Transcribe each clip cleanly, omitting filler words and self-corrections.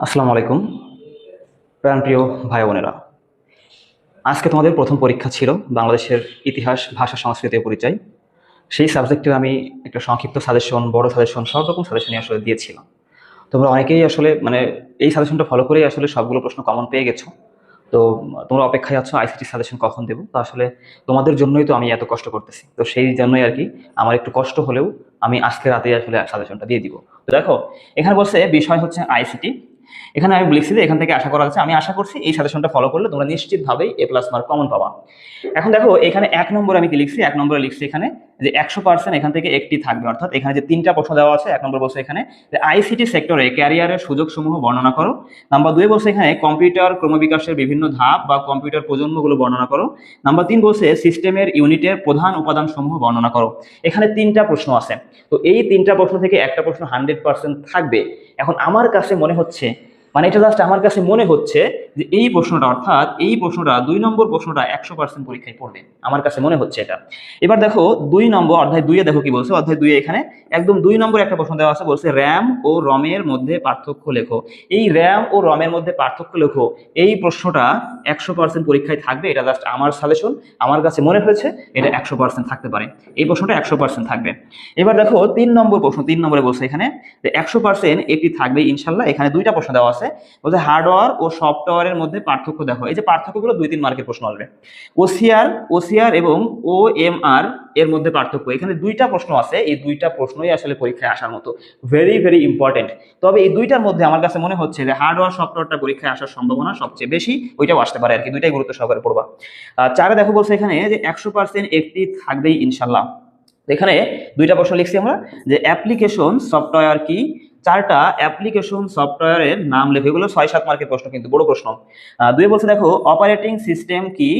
আসসালামু আলাইকুম প্রাণপ্রিয় ভাই বোনেরা। আজকে তোমাদের প্রথম পরীক্ষা ছিল বাংলাদেশের ইতিহাস, ভাষা, সংস্কৃতি ও পরিচয়। সেই সাবজেক্টের আমি একটা সংক্ষিপ্ত সাজেশন, বড় সাজেশন, সব রকম সাজেশনই আসলে দিয়েছিলাম। তোমরা অনেকেই আসলে এই সাজেশনটা ফলো করেই আসলে সবগুলো প্রশ্ন কমন পেয়ে গেছো। তো তোমরা অপেক্ষায় আছো আইসিটি সাজেশন কখন দেবো। তো আসলে তোমাদের জন্যই তো আমি এত কষ্ট করতেছি, তো সেই জন্যই আর কি আমার একটু কষ্ট হলেও আমি আজকে রাতে আসলে সাজেশনটা দিয়ে দিব। তো দেখো, এখানে বলছে বিষয় হচ্ছে আইসিটি। এখানে আমি লিখছি যে এখান থেকে আশা করা যাচ্ছে, আমি আশা করছি এই সাজেশনটা ফলো করলে তোমরা নিশ্চিতভাবেই A+ মার্ক কমন পাবা। এখন দেখো এখানে 1 নম্বরে আমি কি লিখছি, 1 নম্বরে লিখছি এখানে যে 100% এখান থেকে একটি থাকবে, অর্থাৎ এখানে যে 3টা প্রশ্ন দেওয়া আছে। 1 নম্বর বলছে এখানে যে আইসিটি সেক্টরে ক্যারিয়ারের সুযোগ সমূহ বর্ণনা করো। নাম্বার 2 বলছে এখানে কম্পিউটার ক্রমবিকাশের বিভিন্ন ধাপ বা কম্পিউটার প্রজন্মগুলো বর্ণনা করো। নাম্বার 3 বলছে সিস্টেমের ইউনিটের প্রধান উপাদান সমূহ বর্ণনা করো। এখানে 3টা প্রশ্ন আছে, তো এই 3টা প্রশ্ন থেকে একটা প্রশ্ন 100% থাকবে। এখন আমার কাছে মনে হচ্ছে, এটা জাস্ট আমার কাছে মনে হচ্ছে যে এই প্রশ্নটা, অর্থাৎ এই প্রশ্নটা 2 নম্বর প্রশ্নটা 100% পরীক্ষায় পড়বে, আমার কাছে মনে হচ্ছে এটা। এবার দেখো 2 নম্বর অধ্যায় 2-এ দেখো কি বলছে। অধ্যায় 2-এ এখানে একদম 2 নম্বরে একটা প্রশ্ন দেওয়া আছে, বলছে র্যাম ও রমের মধ্যে পার্থক্য লেখো। এই র্যাম ও রমের মধ্যে পার্থক্য লেখো, এই প্রশ্নটা 100% পরীক্ষায় থাকবে। এটা জাস্ট আমার সাজেশন, আমার কাছে মনে হয়েছে এটা 100% থাকতে পারে, এই প্রশ্নটা 100% থাকবে। এবার দেখো 3 নম্বর প্রশ্ন, 3 নম্বরে বলছে এখানে যে 100% এটি থাকবে ইনশাল্লাহ। এখানে 2টা প্রশ্ন দেওয়া আছে, বলছে হার্ডওয়্যার ও সফটওয়্যারের মধ্যে পার্থক্য দেখো। এই যে পার্থক্যগুলো 2-3 মার্কের প্রশ্ন আসবে। ওসিআর এবং ওএমআর এর মধ্যে পার্থক্য, এখানে 2টা প্রশ্ন আছে। এই 2টা প্রশ্নই আসলে পরীক্ষায় আসার মতো, ভেরি ভেরি ইম্পর্টেন্ট। তবে এই 2টার মধ্যে আমার কাছে মনে হচ্ছে যে হার্ডওয়্যার সফটওয়্যারটা পরীক্ষায় আসার সম্ভাবনা সবচেয়ে বেশি, ওইটাও আসতে পারে আর কি। 2টাই গুরুত্ব সহকারে পড়বা। 4-এ দেখো বলছে এখানে যে 100% একটি থাকবেই ইনশাল্লাহ। এখানে 2টা প্রশ্ন লিখছি আমরা, যে অ্যাপ্লিকেশন সফটওয়্যার কি, 4টা অ্যাপ্লিকেশন সফটওয়্যারের নাম লেখো। এগুলো 6-7 মার্কের প্রশ্ন, কিন্তু বড় প্রশ্ন। 2-এ বলছে দেখো অপারেটিং সিস্টেম কি,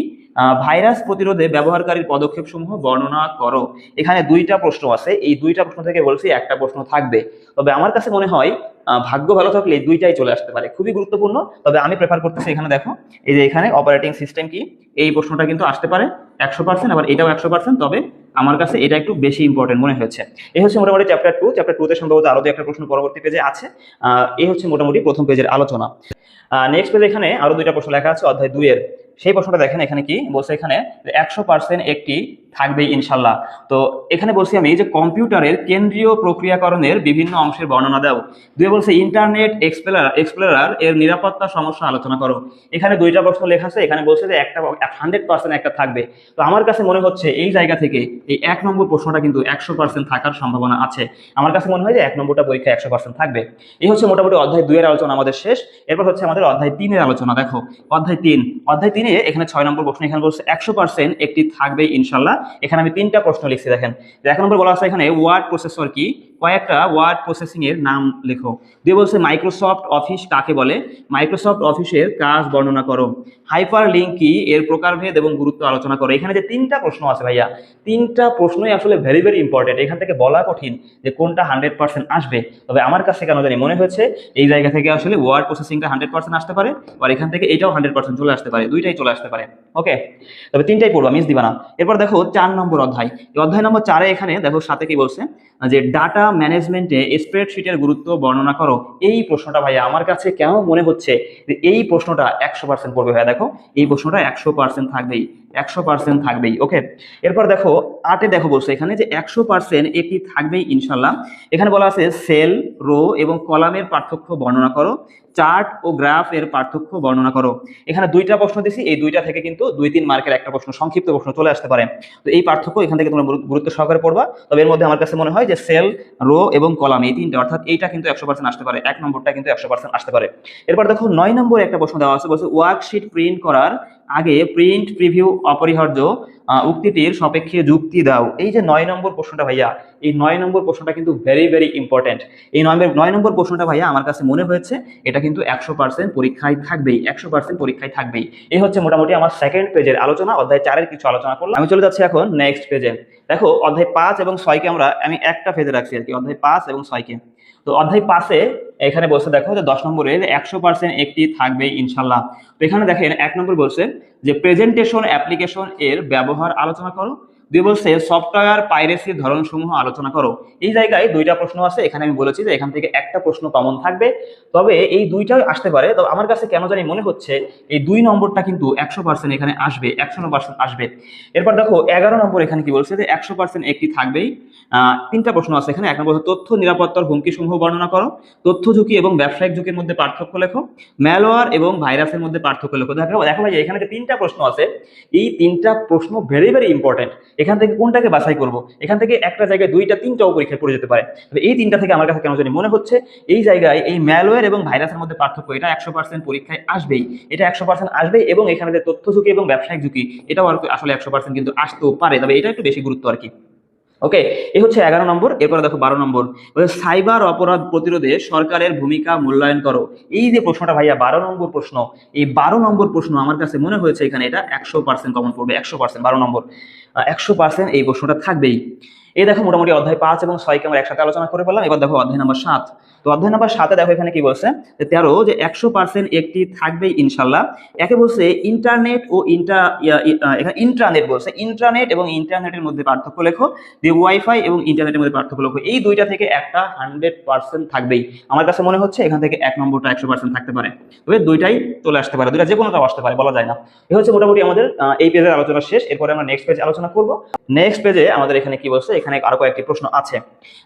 ভাইরাস প্রতিরোধে ব্যবহারকারীর পদক্ষেপ সমূহ বর্ণনা করো। এখানে 2টা প্রশ্ন আছে, এই 2টা প্রশ্ন থেকে বলছি একটা প্রশ্ন থাকবে। তবে আমার কাছে মনে হয় ভাগ্য ভালো থাকলে এই 2টাই চলে আসতে পারে, খুবই গুরুত্বপূর্ণ। তবে আমি প্রেফার করতেছি এখানে দেখো, এই যে এখানে অপারেটিং সিস্টেম কি, এই প্রশ্নটা কিন্তু আসতে পারে 100%, আবার এটাও 100%। তবে আমার কাছে এটা একটু বেশি ইম্পর্টেন্ট মনে হয়েছে। এই হচ্ছে মোটামুটি চ্যাপ্টার 2। চ্যাপ্টার 2-তে সম্ভবত আরো 2-একটা প্রশ্ন পরবর্তী পেজে আছে। এই হচ্ছে মোটামুটি প্রথম পেজের আলোচনা। নেক্সট পেজে এখানে আরো 2টা প্রশ্ন লেখা আছে অধ্যায় 2-এর। সেই প্রশ্নটা দেখেন এখানে কি বলছে, এখানে 100% একটি থাকবেই ইনশাল্লাহ। তো এখানে বলছি আমি যে কম্পিউটারের কেন্দ্রীয় প্রক্রিয়াকরণের বিভিন্ন অংশের বর্ণনা দাও। 2-এ বলছে ইন্টারনেট এক্সপ্লোরার এর নিরাপত্তা সমস্যা আলোচনা করো। এখানে 2টা প্রশ্ন লেখা আছে, এখানে বলছে যে একটা 100% একটা থাকবে। তো আমার কাছে মনে হচ্ছে এই জায়গা থেকে এই 1 নম্বর প্রশ্নটা কিন্তু 100% থাকার সম্ভাবনা আছে। আমার কাছে মনে হয় যে 1 নম্বরটা পরীক্ষা 100% থাকবে। এই হচ্ছে মোটামুটি অধ্যায় 2-এর আলোচনা আমাদের শেষ। এরপর হচ্ছে আমাদের অধ্যায় 3-এর আলোচনা। দেখো অধ্যায় 3-এ এখানে 6 নম্বর প্রশ্ন, এখানে বলছে 100% একটি থাকবে ইনশাল্লাহ। এখানে আমি 3টা প্রশ্ন লিখছি দেখেন। 1 নম্বর বলা আছে এখানে ওয়ার্ড প্রসেসর কি, কয়েকটা ওয়ার্ড প্রসেসিং এর নাম লেখো। 2 বলছে মাইক্রোসফট অফিস কাকে বলে, মাইক্রোসফট অফিসের কাজ বর্ণনা করো। হাইপার লিঙ্ক কি, এর প্রকারভেদ এবং গুরুত্ব আলোচনা করো। এখানে যে 3টা প্রশ্ন আছে ভাইয়া, 3টা প্রশ্নই আসলে ভেরি ভেরি ইম্পর্টেন্ট। এখান থেকে বলা কঠিন যে কোনটা 100% আসবে। তবে আমার কাছে কেন জানি মনে হয়েছে এই জায়গা থেকে আসলে ওয়ার্ড প্রসেসিংটা 100% আসতে পারে, আর এখান থেকে এটাও 100% চলে আসতে পারে, 2টাই চলে আসতে পারে। ওকে, তবে 3টাই পড়বা, মিস দিবা না। এরপর দেখো 4 নম্বর অধ্যায়। এই অধ্যায় নম্বর 4-এ এখানে দেখো সাথে কি বলছে, যে ডাটা ম্যানেজমেন্টে স্প্রেডশিটের গুরুত্ব বর্ণনা করো। এই প্রশ্নটা ভাইয়া আমার কাছে কেন মনে হচ্ছে যে এই প্রশ্নটা 100% পড়বে ভাইয়া। দেখো এই প্রশ্নটা 100% থাকবেই, 100% থাকবেই। ওকে, এরপর দেখো 8-এ দেখো বলছে এখানে যে 100% এটি থাকবেই ইনশাল্লাহ। এখানে বলা আছে সেল, রো এবং কলামের পার্থক্য বর্ণনা করো। চার্ট ও গ্রাফ এর পার্থক্য বর্ণনা করো। এখানে 2টা প্রশ্ন দিছি, এই 2টা থেকে কিন্তু 2-3 মার্কের একটা প্রশ্ন, সংক্ষিপ্ত প্রশ্ন চলে আসতে পারে। তো এই পার্থক্য এখান থেকে তোমরা গুরুত্ব সহকারে পড়বা। তবে এর মধ্যে আমার কাছে মনে হয় যে সেল, রো এবং কলাম, এই 3টা, অর্থাৎ এইটা কিন্তু 100% আসতে পারে, 1 নম্বরটা কিন্তু 100% আসতে পারে। এরপর দেখো 9 নম্বরে একটা প্রশ্ন দেওয়া আছে, বলছে ওয়ার্কশিট প্রিন্ট করার আগে প্রিন্ট প্রিভিউ অপরিহার্য, উক্তিটির সাপেক্ষে যুক্তি দাও। এই যে 9 নম্বর প্রশ্নটা ভাইয়া, এই 9 নম্বর প্রশ্নটা কিন্তু ভেরি ভেরি ইম্পর্টেন্ট। এই 9 নম্বর প্রশ্নটা ভাইয়া আমার কাছে মনে হয়েছে এটা কিন্তু 100% পরীক্ষায় থাকবেই, 100% পরীক্ষায় থাকবেই। এই হচ্ছে মোটামুটি আমার সেকেন্ড পেজের আলোচনা, অধ্যায় 4-এর কিছু আলোচনা করলাম। আমি চলে যাচ্ছি এখন নেক্সট পেজে। দেখো অধ্যায় 5 এবং 6-কে আমি একটা পেজে রাখছি আর কি, অধ্যায় 5 এবং 6-কে। তো অধ্যায় 5-এ এখানে বলছে দেখো যে 10 নম্বরে 100% একটি থাকবে ইনশাল্লাহ। তো এখানে দেখেন 1 নম্বর বলছে যে প্রেজেন্টেশন অ্যাপ্লিকেশন এর ব্যবহার আলোচনা করো। দুই বলছে সফটওয়্যার পাইরেসির ধরনসমূহ আলোচনা করো। এই জায়গায় দুইটা প্রশ্ন আছে, এখানে আমি বলেছি যে এখান থেকে একটা প্রশ্ন কমন থাকবে, তবে এই দুইটাই আসতে পারে। তবে আমার কাছে কেন জানি মনে হচ্ছে এই 2 নম্বরটা কিন্তু 100% এখানে আসবে, 100% আসবে। এরপর দেখো 11 নম্বর এখানে কি বলছে যে 100% একটি থাকবেই। তিনটা প্রশ্ন আছে এখানে। এক নম্বর তথ্য নিরাপত্তার হুমকি সমূহ বর্ণনা করো, তথ্য ঝুঁকি এবং ব্যবসায়িক ঝুঁকির মধ্যে পার্থক্য লেখো, ম্যালওয়্যার এবং ভাইরাসের মধ্যে পার্থক্য লেখো। দেখো দেখো ভাই এখানে যে তিনটা প্রশ্ন আছে, এই তিনটা প্রশ্ন ভেরি ভেরি ইম্পর্টেন্ট। এখান থেকে কোনটাকে বাছাই করব? এখান থেকে একটা জায়গায় দুইটা তিনটাও পরীক্ষায় পড়ে যেতে পারে। তবে এই তিনটা থেকে আমার কাছে কেন জানি মনে হচ্ছে এই জায়গায় এই ম্যালওয়্যার এবং ভাইরাসের মধ্যে পার্থক্য, এটা 100% পরীক্ষায় আসবেই, এটা 100% আসবেই। এবং এখানে যে তথ্য ঝুঁকি এবং ব্যবসায়িক ঝুঁকি, এটাও আর কি আসলে 100% কিন্তু আসতেও পারে, তবে এটা একটু বেশি গুরুত্ব আর কি। ওকে, এই হচ্ছে 11 নম্বর। এরপরে দেখো 12 নম্বর, সাইবার অপরাধ প্রতিরোধে সরকারের ভূমিকা মূল্যায়ন করো। এই যে প্রশ্নটা ভাইয়া 12 নম্বর প্রশ্ন, এই 12 নম্বর প্রশ্ন আমার কাছে মনে হয়েছে এখানে এটা 100% কমন পড়বে, 100%। 12 নম্বর 100% এই প্রশ্নটা থাকবেই। এই দেখো মোটামুটি অধ্যায় 5 এবং 6 কে আমরা একসাথে আলোচনা করে ফেললাম। এবার দেখো অধ্যায় নাম্বার 7। তো অধ্যায় নাম্বার 7 দেখো এখানে কি বলছে যে 13 যে 100% একটি থাকবেই ইনশাল্লাহ। একে বলছে ইন্টারনেট ও এখানে ইন্ট্রানেট বলছে, ইন্ট্রানেট এবং ইন্টারনেটের মধ্যে পার্থক্য লেখো, দিয়ে ওয়াইফাই এবং ইন্টারনেটের মধ্যে পার্থক্য লেখো। এই দুইটা থেকে একটা 100% থাকবেই। আমার কাছে মনে হচ্ছে এখান থেকে এক নম্বরটা 100% থাকতে পারে, তবে দুইটাই চলে আসতে পারে, দুইটা যে কোনোটাও আসতে পারে, বলা যায় না। এই হচ্ছে মোটামুটি আমাদের এই পেজের আলোচনা শেষ। এরপরে আমরা নেক্সট পেজ আলোচনা করব। নেক্সট পেজে আমাদের এখানে কি বলছে, এখানে আরো কয়েকটি প্রশ্ন আছে।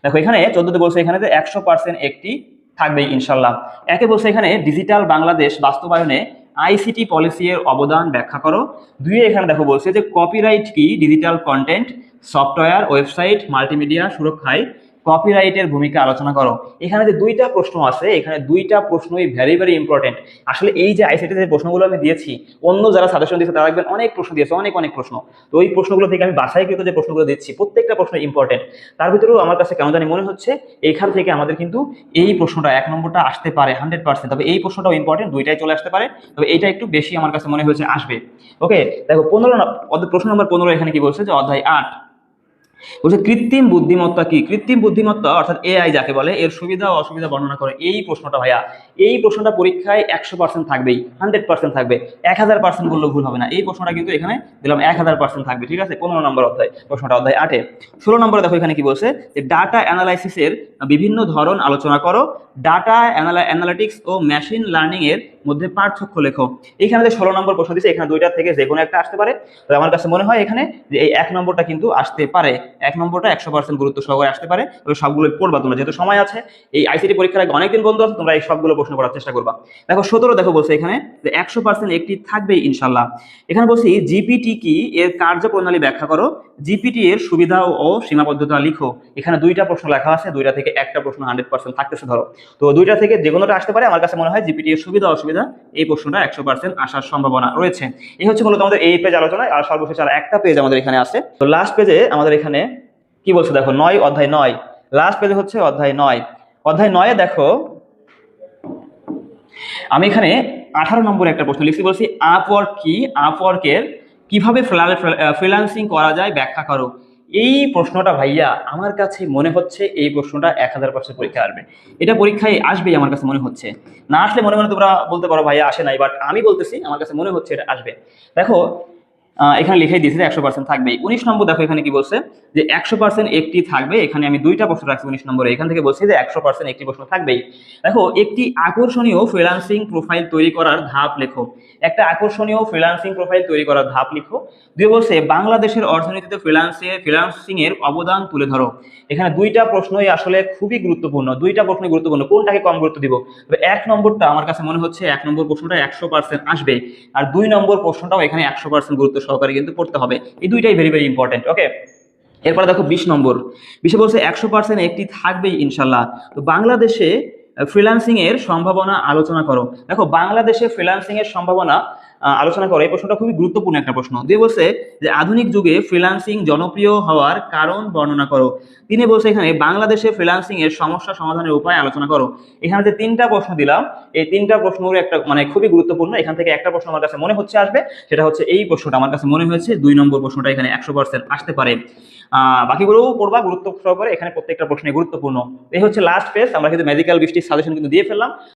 দেখো এখানে 14তে বলছে এখানে যে 100% একটি থাকবেই ইনশাল্লাহ। একে বলছে এখানে ডিজিটাল বাংলাদেশ বাস্তবায়নে আইসিটি পলিসি এর অবদান ব্যাখ্যা করো। দুইয়ে এখানে দেখো বলছে যে কপিরাইট কি, digital content, software, website, multimedia সুরক্ষায় কপিরাইটের ভূমিকা আলোচনা করো। এখানে যে দুইটা প্রশ্ন আছে, এখানে দুইটা প্রশ্নই ভেরি ভেরি ইম্পর্টেন্ট। আসলে এই যে আইসিটি যে প্রশ্নগুলো আমি দিয়েছি, অন্য যারা সাজেশন দিয়েছে তারা দেখবেন অনেক প্রশ্ন দিয়েছে, অনেক অনেক প্রশ্ন। তো ওই প্রশ্নগুলো থেকে আমি বাছাইকৃত যে প্রশ্নগুলো দিচ্ছি, প্রত্যেকটা প্রশ্ন ইম্পর্টেন্ট। তার ভিতরেও আমার কাছে কেন জানি মনে হচ্ছে এইখান থেকে আমাদের কিন্তু এই প্রশ্নটা 1 নম্বরটা আসতে পারে 100%। তবে এই প্রশ্নটাও ইম্পর্টেন্ট, দুইটাই চলে আসতে পারে, তবে এইটা একটু বেশি আমার কাছে মনে হয়েছে আসবে। ওকে, দেখো 15 প্রশ্ন নম্বর 15 এখানে কি বলছে যে অধ্যায় 8 বলছে কৃত্রিম বুদ্ধিমত্তা কি। কৃত্রিম বুদ্ধিমত্তা অর্থাৎ এআই যাকে বলে, এর সুবিধা ও অসুবিধা বর্ণনা করে। এই প্রশ্নটা ভাইয়া, এই প্রশ্নটা পরীক্ষায় 100% থাকবেই, 100% থাকবে, 1000% বললেও ভুল হবে না। এই প্রশ্নটা কিন্তু এখানে দিলাম 1000% থাকবে, ঠিক আছে। 15 নম্বর অধ্যায় প্রশ্নটা অধ্যায় 8-এ। 16 নম্বরে দেখো এখানে কি বলছে যে ডাটা অ্যানালাইসিসের বিভিন্ন ধরন আলোচনা করো, ডাটা অ্যানালিটিক্স ও মেশিন লার্নিং এর মধ্যে পার্থক্য লেখো। এখানে যে 16 নম্বর প্রশ্ন দিচ্ছে, এখানে দুইটার থেকে যে কোনো একটা আসতে পারে। তো আমার কাছে মনে হয় এখানে যে এই 1 নম্বরটা কিন্তু আসতে পারে, 1 নম্বরটা 100% গুরুত্ব সহকারে আসতে পারে। তবে সবগুলো পড়বা তোমরা, যেহেতু সময় আছে, এই আইসিটি পরীক্ষার আগে অনেকদিন বন্ধ আছে, তোমরা এই সবগুলো প্রশ্ন পড়ার চেষ্টা করবা। দেখো 17 দেখো বলছে এখানে যে 100% একটি থাকবেই ইনশাল্লাহ। এখানে বলছি জিপিটি কি, এর কার্যপ্রণালী ব্যাখ্যা করো, জিপিটি এর সুবিধা ও সীমাবদ্ধতা লিখো। এখানে দুইটা প্রশ্ন লেখা আছে, দুইটা থেকে একটা প্রশ্ন 100% থাকতেছে ধরো। তো দুইটা থেকে যে কোনোটা আসতে পারে। আমার কাছে মনে হয় জিপিটি এর সুবিধা অসুবিধা এই প্রশ্নটা 100% আসার সম্ভাবনা রয়েছে। এই হচ্ছে মূলত আমাদের এই পেজ আলোচনা। আর সর্বশেষ আর একটা পেজ আমাদের এখানে আছে। তো লাস্ট পেজে আমাদের এখানে কি বলছে দেখো, 9 অধ্যায় 9 লাস্ট পেজে হচ্ছে অধ্যায় 9। অধ্যায় 9-এ দেখো আমি এখানে 18 নম্বরে একটা প্রশ্ন লিখছি, বলছি আপওয়ার্ক কি, আপওয়ার্কের কিভাবে ফ্রিল্যান্সিং করা যায় ব্যাখ্যা করো। এই প্রশ্নটা ভাইয়া আমার কাছে মনে হচ্ছে এই প্রশ্নটা 1000% পরীক্ষায় আসবে, এটা পরীক্ষায় আসবেই আমার কাছে মনে হচ্ছে। না আসলে মনে মনে তোমরা বলতে পারো ভাইয়া আসে নাই, বাট আমি বলতেছি আমার কাছে মনে হচ্ছে এটা আসবে। দেখো এখানে লিখে দিয়েছে 100% থাকবেই। 19 নম্বর দেখো এখানে কি বলছে যে 100% একটি থাকবে। এখানে আমি দুইটা প্রশ্ন রাখছি 19 নম্বরে, এখান থেকে বলছি যে 100% একটি প্রশ্ন থাকবেই। দেখো একটি আকর্ষণীয় ফ্রিল্যান্সিং প্রোফাইল তৈরি করার ধাপ লেখো, একটা আকর্ষণীয় ফ্রিল্যান্সিং প্রোফাইল তৈরি করার ধাপ লিখো। দুই বলছে বাংলাদেশের অর্থনীতিতে ফ্রিল্যান্সিং এর অবদান তুলে ধরো। এখানে দুইটা প্রশ্নই আসলে খুবই গুরুত্বপূর্ণ, দুইটা প্রশ্নই গুরুত্বপূর্ণ, কোনটাকে কম গুরুত্ব দিব? তবে 1 নম্বরটা আমার কাছে মনে হচ্ছে 1 নম্বর প্রশ্নটা 100% আসবে, আর 2 নম্বর প্রশ্নটাও এখানে 100% গুরুত্ব সহকারে কিন্তু পড়তে হবে। এই দুইটাই ভেরি ভেরি ইম্পর্টেন্ট। ওকে, এরপরে দেখো 20 নম্বর, 20-এ বলছে 100% একটি থাকবেই ইনশাল্লাহ। তো বাংলাদেশে ফ্রিল্যান্সিং এর সম্ভাবনা আলোচনা করো। দেখো বাংলাদেশে ফ্রিল্যান্সিং এর সম্ভাবনা আলোচনা করো, এই প্রশ্নটা খুবই গুরুত্বপূর্ণ একটা প্রশ্ন। দিয়ে বলছে যে আধুনিক যুগে ফ্রিল্যান্সিং জনপ্রিয় হওয়ার কারণ বর্ণনা করো। তিনি বলছে এখানে বাংলাদেশে ফ্রিল্যান্সিং এর সমস্যা সমাধানের উপায় আলোচনা করো। এখানে যে তিনটা প্রশ্ন দিলাম, এই তিনটা প্রশ্নের একটা মানে খুবই গুরুত্বপূর্ণ। এখান থেকে একটা প্রশ্ন আমার কাছে মনে হচ্ছে আসবে, সেটা হচ্ছে এই প্রশ্নটা। আমার কাছে মনে হয়েছে 2 নম্বর প্রশ্নটা এখানে 100% আসতে পারে। বাকিগুলোও পড়বা গুরুত্ব সহকারে, এখানে প্রত্যেকটা প্রশ্নে গুরুত্বপূর্ণ। এই হচ্ছে লাস্ট পেজ। আমরা কিন্তু ম্যাজিক্যাল 20টি সাজেশন কিন্তু দিয়ে ফেললাম।